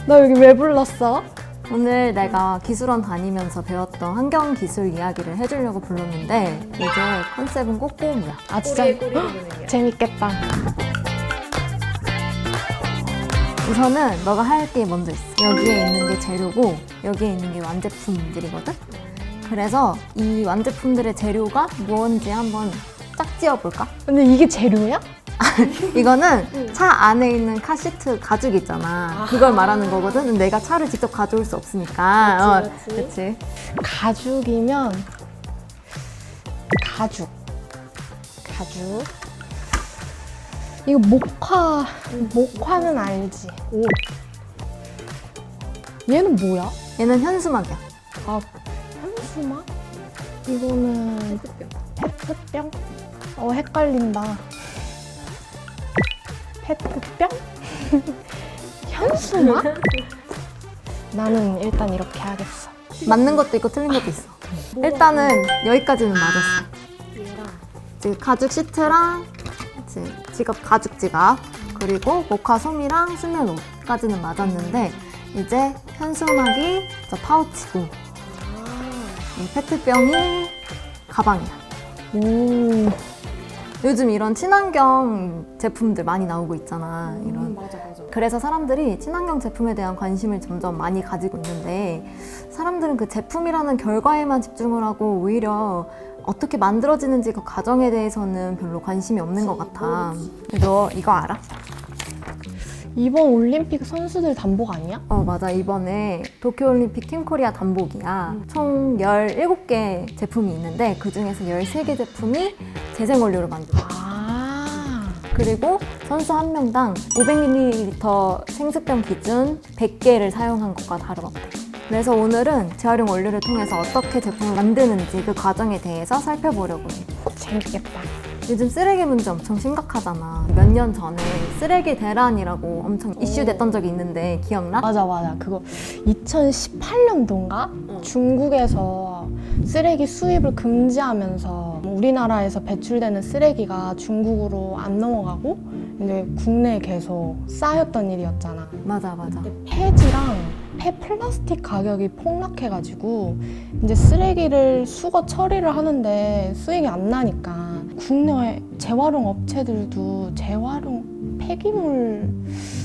너 여기 왜 불렀어? 오늘 내가 기술원 다니면서 배웠던 환경기술 이야기를 해주려고 불렀는데 이제 컨셉은 꼬꼬무야. 아 진짜? 재밌겠다. 우선은 너가 할 게 먼저 있어. 여기에 있는 게 재료고 여기에 있는 게 완제품들이거든? 그래서 이 완제품들의 재료가 뭔지 한번 짝 지어볼까? 근데 이게 재료야? 이거는 차 안에 있는 카시트 가죽 있잖아. 그걸 말하는 거거든. 내가 차를 직접 가져올 수 없으니까. 그렇지. 가죽이면 가죽. 이거 목화는 알지? 옷. 얘는 뭐야? 얘는 현수막이야. 아, 현수막? 이거는 페트병? 헷갈린다. 페트병? 현수막? 나는 일단 이렇게 하겠어. 맞는 것도 있고 틀린 것도 있어. 일단은 여기까지는 맞았어. 이제 가죽 시트랑 이제 가죽 지갑 그리고 모카 솜이랑 수면 옷까지는 맞았는데 이제 현수막이 저 파우치고 이 페트병이 가방이야. 오. 요즘 이런 친환경 제품들 많이 나오고 있잖아. 이런. 맞아. 그래서 사람들이 친환경 제품에 대한 관심을 점점 많이 가지고 있는데 사람들은 그 제품이라는 결과에만 집중을 하고 오히려 어떻게 만들어지는지 그 과정에 대해서는 별로 관심이 없는 것 같아. 너 이거 알아? 이번 올림픽 선수들 단복 아니야? 맞아. 이번에 도쿄올림픽 팀코리아 단복이야. 총 17개 제품이 있는데 그중에서 13개 제품이 재생원료로 만들어. 그리고 선수 한 명당 500ml 생수병 기준 100개를 사용한 것과 다름없대. 그래서 오늘은 재활용 원료를 통해서 어떻게 제품을 만드는지 그 과정에 대해서 살펴보려고 해. 재밌겠다. 요즘 쓰레기 문제 엄청 심각하잖아. 몇 년 전에 쓰레기 대란이라고 엄청 이슈됐던 적이 있는데 기억나? 맞아. 그거 2018년도인가? 중국에서 쓰레기 수입을 금지하면서 우리나라에서 배출되는 쓰레기가 중국으로 안 넘어가고 이제 국내에 계속 쌓였던 일이었잖아. 맞아. 폐지랑 폐플라스틱 가격이 폭락해가지고 이제 쓰레기를 수거 처리를 하는데 수익이 안 나니까 국내 재활용 업체들도 재활용 폐기물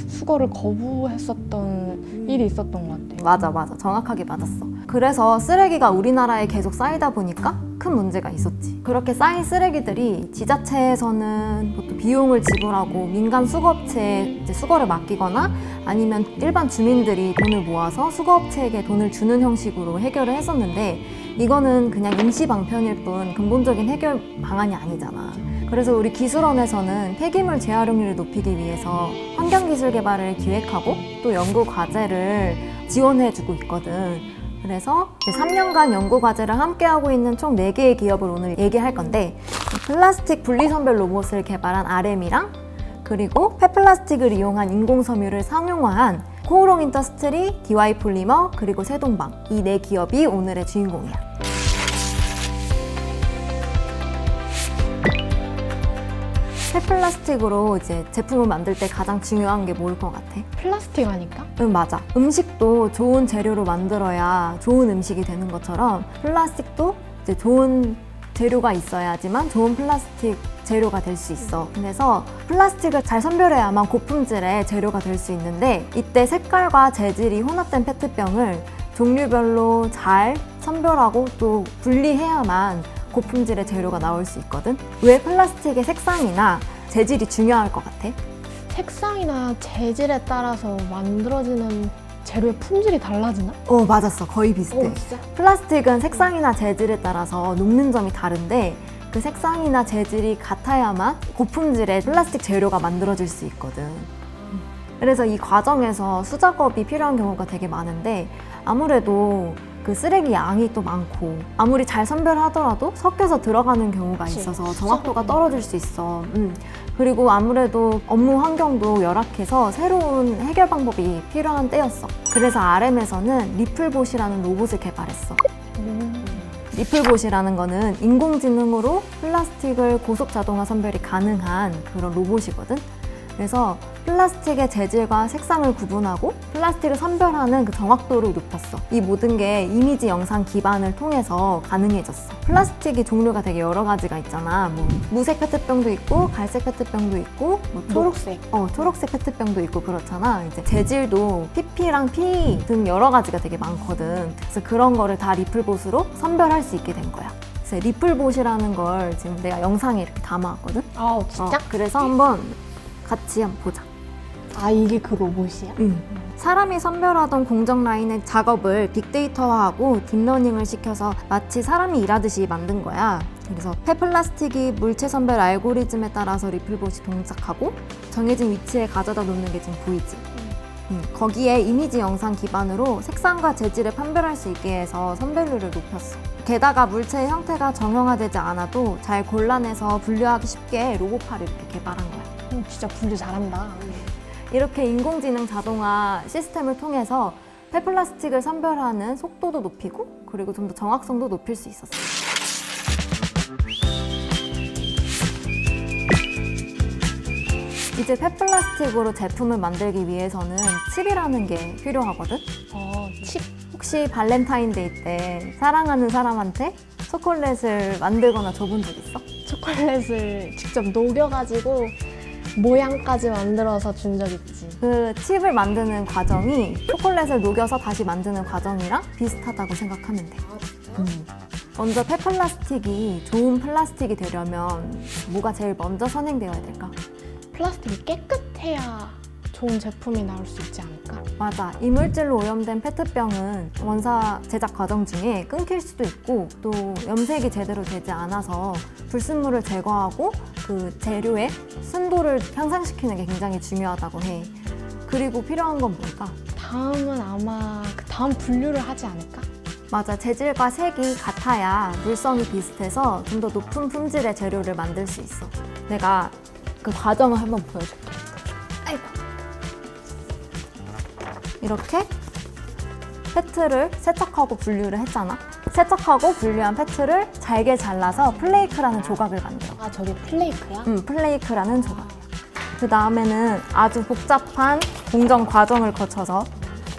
수거를 거부했었던 일이 있었던 것 같아. 맞아. 정확하게 맞았어. 그래서 쓰레기가 우리나라에 계속 쌓이다 보니까 큰 문제가 있었지. 그렇게 쌓인 쓰레기들이 지자체에서는 보통 비용을 지불하고 민간 수거업체에 이제 수거를 맡기거나 아니면 일반 주민들이 돈을 모아서 수거업체에게 돈을 주는 형식으로 해결을 했었는데 이거는 그냥 임시 방편일 뿐 근본적인 해결 방안이 아니잖아. 그래서 우리 기술원에서는 폐기물 재활용률을 높이기 위해서 환경기술 개발을 기획하고 또 연구 과제를 지원해주고 있거든. 그래서 이제 3년간 연구 과제를 함께하고 있는 총 4개의 기업을 오늘 얘기할 건데 플라스틱 분리선별 로봇을 개발한 RM이랑 그리고 폐플라스틱을 이용한 인공섬유를 상용화한 코오롱 인더스트리, DY 폴리머, 그리고 세동방 이 4기업이 오늘의 주인공이야. 폐플라스틱으로 이제 제품을 만들 때 가장 중요한 게 뭘 것 같아? 플라스틱 아닐까? 응, 맞아. 음식도 좋은 재료로 만들어야 좋은 음식이 되는 것처럼 플라스틱도 이제 좋은 재료가 있어야지만 좋은 플라스틱 재료가 될 수 있어. 그래서 플라스틱을 잘 선별해야만 고품질의 재료가 될 수 있는데 이때 색깔과 재질이 혼합된 페트병을 종류별로 잘 선별하고 또 분리해야만 고품질의 재료가 나올 수 있거든. 왜 플라스틱의 색상이나 재질이 중요할 것 같아? 색상이나 재질에 따라서 만들어지는 재료의 품질이 달라지나? 맞았어. 거의 비슷해. 진짜? 플라스틱은 색상이나 재질에 따라서 녹는 점이 다른데 그 색상이나 재질이 같아야만 고품질의 플라스틱 재료가 만들어질 수 있거든. 그래서 이 과정에서 수작업이 필요한 경우가 되게 많은데 아무래도 그 쓰레기 양이 또 많고 아무리 잘 선별하더라도 섞여서 들어가는 경우가 있어서 정확도가 떨어질 수 있어. 그리고 아무래도 업무 환경도 열악해서 새로운 해결 방법이 필요한 때였어. 그래서 RM에서는 리플봇이라는 로봇을 개발했어. 리플봇이라는 거는 인공지능으로 플라스틱을 고속 자동화 선별이 가능한 그런 로봇이거든. 그래서 플라스틱의 재질과 색상을 구분하고 플라스틱을 선별하는 그 정확도를 높였어. 이 모든 게 이미지 영상 기반을 통해서 가능해졌어. 플라스틱이 종류가 되게 여러 가지가 있잖아. 뭐 무색 페트병도 있고 갈색 페트병도 있고 뭐 초록색. 초록색 페트병도 있고 그렇잖아. 이제 재질도 PP랑 PE 등 여러 가지가 되게 많거든. 그래서 그런 거를 다 리플봇으로 선별할 수 있게 된 거야. 그래서 리플봇이라는 걸 지금 내가 영상에 이렇게 담아왔거든. 아 진짜? 그래서 한번 같이 한번 보자. 아 이게 그 로봇이야? 사람이 선별하던 공정 라인의 작업을 빅데이터화하고 딥러닝을 시켜서 마치 사람이 일하듯이 만든 거야. 그래서 폐플라스틱이 물체 선별 알고리즘에 따라서 리플봇이 동작하고 정해진 위치에 가져다 놓는 게 지금 보이지? 거기에 이미지 영상 기반으로 색상과 재질을 판별할 수 있게 해서 선별률을 높였어. 게다가 물체의 형태가 정형화되지 않아도 잘 골라내서 분류하기 쉽게 로봇팔을 이렇게 개발한 거야. 진짜 분류 잘한다. 이렇게 인공지능 자동화 시스템을 통해서 폐플라스틱을 선별하는 속도도 높이고 그리고 좀 더 정확성도 높일 수 있었어. 이제 폐플라스틱으로 제품을 만들기 위해서는 칩이라는 게 필요하거든? 칩? 혹시 발렌타인데이 때 사랑하는 사람한테 초콜릿을 만들거나 줘본 적 있어? 초콜릿을 직접 녹여가지고 모양까지 만들어서 준 적 있지. 그 칩을 만드는 과정이 초콜릿을 녹여서 다시 만드는 과정이랑 비슷하다고 생각하면 돼. 먼저 폐플라스틱이 좋은 플라스틱이 되려면 뭐가 제일 먼저 선행되어야 될까? 플라스틱이 깨끗해야 좋은 제품이 나올 수 있지 않을까? 맞아. 이물질로 오염된 페트병은 원사 제작 과정 중에 끊길 수도 있고 또 염색이 제대로 되지 않아서 불순물을 제거하고 그 재료의 순도를 향상시키는 게 굉장히 중요하다고 해. 그리고 필요한 건 뭘까? 다음은 아마 그 다음 분류를 하지 않을까? 맞아. 재질과 색이 같아야 물성이 비슷해서 좀 더 높은 품질의 재료를 만들 수 있어. 내가 그 과정을 한번 보여줄게. 아이고. 이렇게 페트를 세척하고 분류를 했잖아. 세척하고 분류한 페트를 잘게 잘라서 플레이크라는 조각을 만들어. 아 저게 플레이크야? 플레이크라는 조각이야. 그 다음에는 아주 복잡한 공정 과정을 거쳐서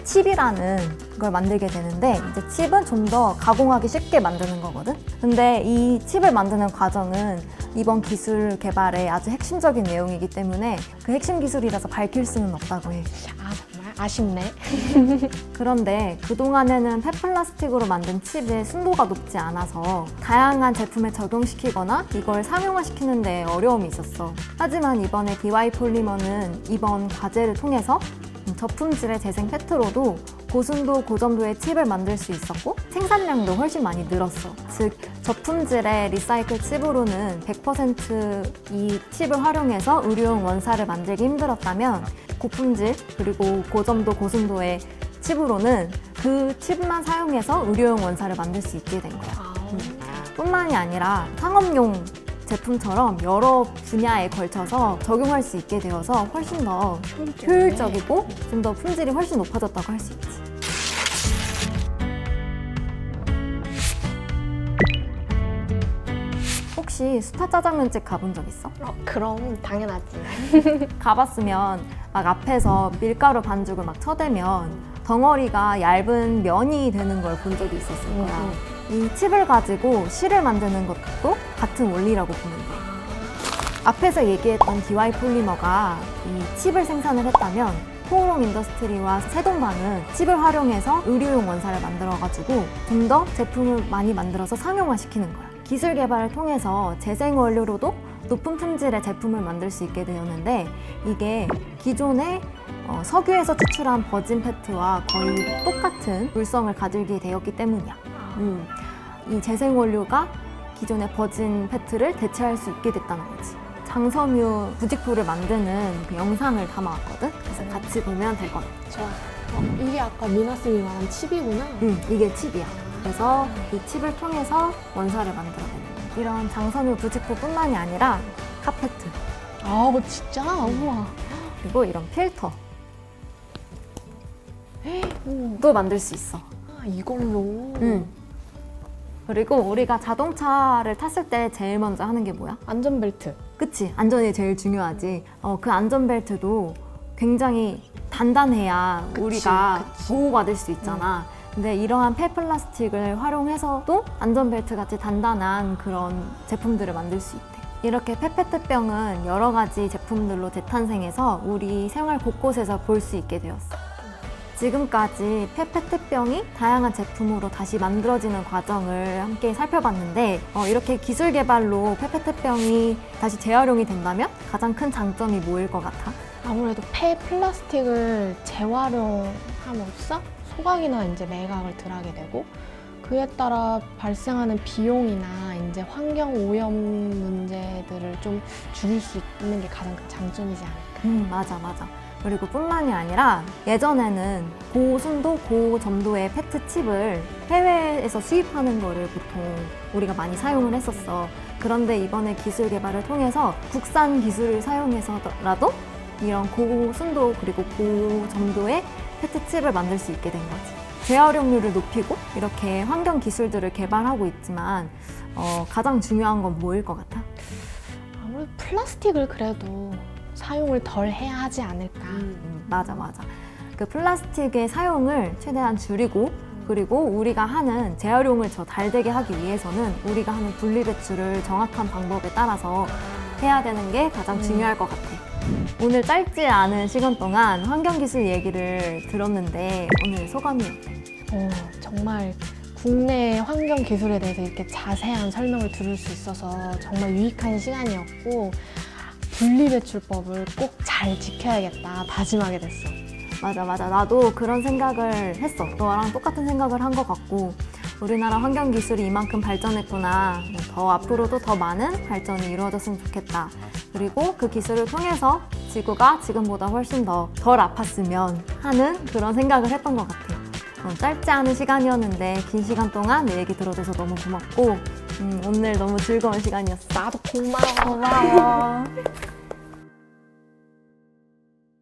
칩이라는 걸 만들게 되는데 이제 칩은 좀 더 가공하기 쉽게 만드는 거거든. 근데 이 칩을 만드는 과정은 이번 기술 개발의 아주 핵심적인 내용이기 때문에 그 핵심 기술이라서 밝힐 수는 없다고 해. 아 정말 아쉽네. 그런데 그동안에는 폐플라스틱으로 만든 칩의 순도가 높지 않아서 다양한 제품에 적용시키거나 이걸 상용화시키는 데 어려움이 있었어. 하지만 이번에 DY 폴리머는 이번 과제를 통해서 저품질의 재생 페트로도 고순도, 고점도의 칩을 만들 수 있었고 생산량도 훨씬 많이 늘었어. 즉, 저품질의 리사이클 칩으로는 100% 이 칩을 활용해서 의료용 원사를 만들기 힘들었다면 고품질 그리고 고점도, 고순도의 칩으로는 그 칩만 사용해서 의료용 원사를 만들 수 있게 된 거야. 뿐만이 아니라 상업용 제품처럼 여러 분야에 걸쳐서 적용할 수 있게 되어서 훨씬 더 효율적이고 좀 더 품질이 훨씬 높아졌다고 할 수 있지. 혹시 스타 짜장면집 가본 적 있어? 그럼 당연하지. 가봤으면 막 앞에서 밀가루 반죽을 막 쳐대면 덩어리가 얇은 면이 되는 걸 본 적이 있었을 거야. 이 칩을 가지고 실을 만드는 것도 같은 원리라고 보면 돼. 앞에서 얘기했던 DY 폴리머가 이 칩을 생산을 했다면 포옹 인더스트리와 세동방은 칩을 활용해서 의료용 원사를 만들어가지고 좀 더 제품을 많이 만들어서 상용화시키는 거야. 기술 개발을 통해서 재생 원료로도 높은 품질의 제품을 만들 수 있게 되었는데 이게 기존의 석유에서 추출한 버진 페트와 거의 똑같은 물성을 가지게 되었기 때문이야. 이 재생 원료가 기존의 버진 페트를 대체할 수 있게 됐다는 거지. 장섬유 부직포를 만드는 그 영상을 담아왔거든. 그래서 같이 보면 될 것 같아. 좋아. 이게 아까 미나쌤이 말한 칩이구나. 이게 칩이야. 그래서 이 칩을 통해서 원사를 만들어내는 거야. 이런 장섬유 부직포뿐만이 아니라 카페트. 아 진짜? 우와. 그리고 이런 필터. 또 만들 수 있어. 아 이걸로. 그리고 우리가 자동차를 탔을 때 제일 먼저 하는 게 뭐야? 안전벨트. 그치, 안전이 제일 중요하지. 그 안전벨트도 굉장히 단단해야 그치, 우리가 그치. 보호받을 수 있잖아. 근데 이러한 폐플라스틱을 활용해서도 안전벨트 같이 단단한 그런 제품들을 만들 수 있대. 이렇게 페페트병은 여러 가지 제품들로 재탄생해서 우리 생활 곳곳에서 볼 수 있게 되었어. 지금까지 페페트병이 다양한 제품으로 다시 만들어지는 과정을 함께 살펴봤는데 이렇게 기술 개발로 페페트병이 다시 재활용이 된다면 가장 큰 장점이 뭐일 것 같아? 아무래도 폐플라스틱을 재활용함으로써 소각이나 이제 매각을 덜하게 되고 그에 따라 발생하는 비용이나 이제 환경 오염 문제들을 좀 줄일 수 있는 게 가장 큰 장점이지 않을까. 맞아. 그리고 뿐만이 아니라 예전에는 고순도, 고점도의 페트칩을 해외에서 수입하는 거를 보통 우리가 많이 사용을 했었어. 그런데 이번에 기술 개발을 통해서 국산 기술을 사용해서라도 이런 고순도 그리고 고점도의 페트칩을 만들 수 있게 된 거지. 재활용률을 높이고 이렇게 환경 기술들을 개발하고 있지만 가장 중요한 건 뭐일 것 같아? 아무래도 플라스틱을 그래도 사용을 덜 해야 하지 않을까. 맞아. 그 플라스틱의 사용을 최대한 줄이고 그리고 우리가 하는 재활용을 더 잘 되게 하기 위해서는 우리가 하는 분리배출을 정확한 방법에 따라서 해야 되는 게 가장 중요할 것 같아. 오늘 짧지 않은 시간 동안 환경기술 얘기를 들었는데 오늘 소감이 어때? 정말 국내 환경 기술에 대해서 이렇게 자세한 설명을 들을 수 있어서 정말 유익한 시간이었고 분리배출법을 꼭 잘 지켜야겠다 다짐하게 됐어. 맞아. 나도 그런 생각을 했어. 너랑 똑같은 생각을 한 것 같고 우리나라 환경기술이 이만큼 발전했구나. 더 앞으로도 더 많은 발전이 이루어졌으면 좋겠다. 그리고 그 기술을 통해서 지구가 지금보다 훨씬 덜 아팠으면 하는 그런 생각을 했던 것 같아. 짧지 않은 시간이었는데 긴 시간 동안 내 얘기 들어줘서 너무 고맙고 오늘 너무 즐거운 시간이었어. 나도 고마워. 고마워.